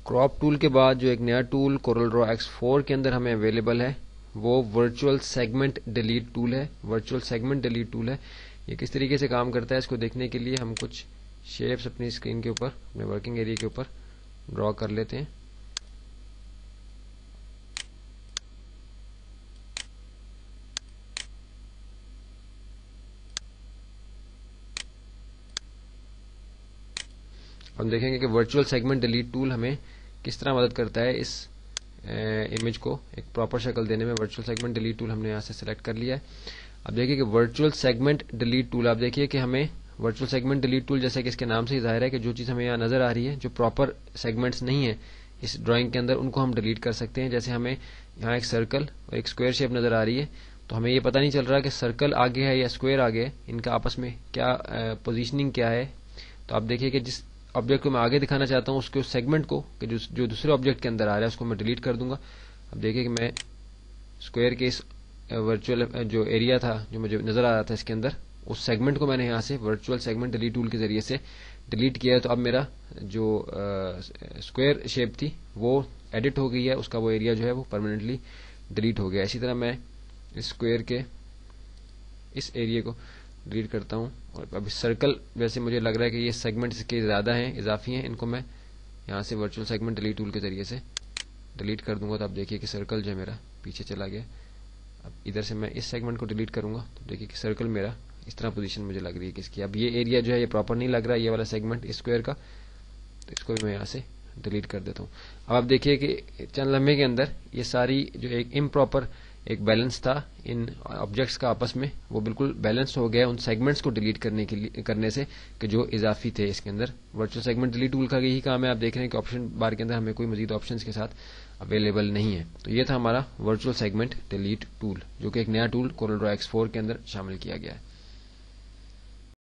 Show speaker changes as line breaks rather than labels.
Crop tool کے بعد جو ایک نیا ٹول کورل ڈرا X4 کے اندر ہمیں اویلیبل ہے وہ ورچوئل سیگمنٹ ڈیلیٹ ٹول ہے. ورچوئل سیگمنٹ ڈیلیٹ ٹول ہے. یہ کس طریقے سے کام کرتا ہے اس کو دیکھنے کے لیے ہم کچھ شیپس اپنی اسکرین کے اوپر اپنے ورکنگ ایریا کے اوپر ڈرا کر لیتے ہیں. ہم دیکھیں گے کہ ورچوئل سیگمنٹ ڈیلیٹ ٹول ہمیں کس طرح مدد کرتا ہے اس امیج کو ایک پراپر شکل دینے میں. ورچوئل سیگمنٹ ڈیلیٹ ٹول ہم نے یہاں سے سلیکٹ کر لیا ہے. اب دیکھیے کہ ورچوئل سیگمنٹ ڈیلیٹ ٹول آپ دیکھیے کہ ہمیں ورچوئل سیگمنٹ ڈیلیٹ ٹول جیسا کہ اس کے نام سے ہی ظاہر ہے کہ جو چیز ہمیں یہاں نظر آ رہی ہے جو پراپر سیگمنٹس نہیں ہیں اس ڈرائنگ کے اندر ان کو ہم ڈیلیٹ کر سکتے ہیں. جیسے ہمیں یہاں ایک سرکل اور ایک اسکوائر شیپ نظر آ رہی ہے تو ہمیں یہ پتہ نہیں چل رہا کہ سرکل آگے ہے یا اسکوائر آگے ہے, ان کا آپس میں کیا پوزیشننگ کیا ہے. تو آپ دیکھیے کہ جس آبجیکٹ کو میں آگے دکھانا چاہتا ہوں اس کے سیگمنٹ کو کہ جو دوسرے آبجیکٹ کے اندر آ رہا ہے اس کو میں ڈیلیٹ کر دوں گا. اب دیکھیے کہ میں اسکوائر کے اس ورچوئل جو ایریا تھا جو مجھے نظر آ رہا تھا اس کے اندر اس سیگمنٹ کو میں نے یہاں سے ورچوئل سیگمنٹ ڈیلیٹ ٹول کے ذریعے سے ڈیلیٹ کیا ہے. تو اب میرا جو اسکوائر شیپ تھی وہ ایڈٹ ہو گئی ہے, اس کا وہ ایریا جو ہے وہ پرماننٹلی ڈیلیٹ ہو گیا. اسی طرح میں اسکوائر کے اس ایریا کو ڈیلیٹ کرتا ہوں اور اب سرکل ویسے مجھے لگ رہا ہے کہ یہ سیگمنٹ اس کے زیادہ ہیں, اضافی ہیں, ان کو میں یہاں سے ورچوئل سیگمنٹ ڈیلیٹ ٹول کے ذریعے سے ڈیلیٹ کر دوں گا. تو آپ دیکھیے کہ سرکل جو ہے میرا پیچھے چلا گیا. اب ادھر سے میں اس سیگمنٹ کو ڈیلیٹ کروں گا تو دیکھیے کہ سرکل میرا اس طرح پوزیشن مجھے لگ رہی ہے کہ اس کی. اب یہ ایریا جو ہے یہ پراپر نہیں لگ رہا یہ والا سیگمنٹ اسکوائر کا, تو اس کو بھی میں یہاں سے ڈیلیٹ کر دیتا ہوں. اب آپ دیکھیے کہ چند لمحے کے اندر یہ ساری جو ایک امپراپر ایک بیلنس تھا ان آبجیکٹس کا آپس میں وہ بالکل بیلنس ہو گیا ان سیگمنٹس کو ڈیلیٹ کرنے سے کہ جو اضافی تھے اس کے اندر. ورچوئل سیگمنٹ ڈیلیٹ ٹول کا یہی کام ہے. آپ دیکھ رہے ہیں کہ آپشن بار کے اندر ہمیں کوئی مزید آپشنس کے ساتھ اویلیبل نہیں ہے. تو یہ تھا ہمارا ورچوئل سیگمنٹ ڈیلیٹ ٹول جو کہ ایک نیا ٹول کورل ڈرا X4 کے اندر شامل کیا گیا ہے.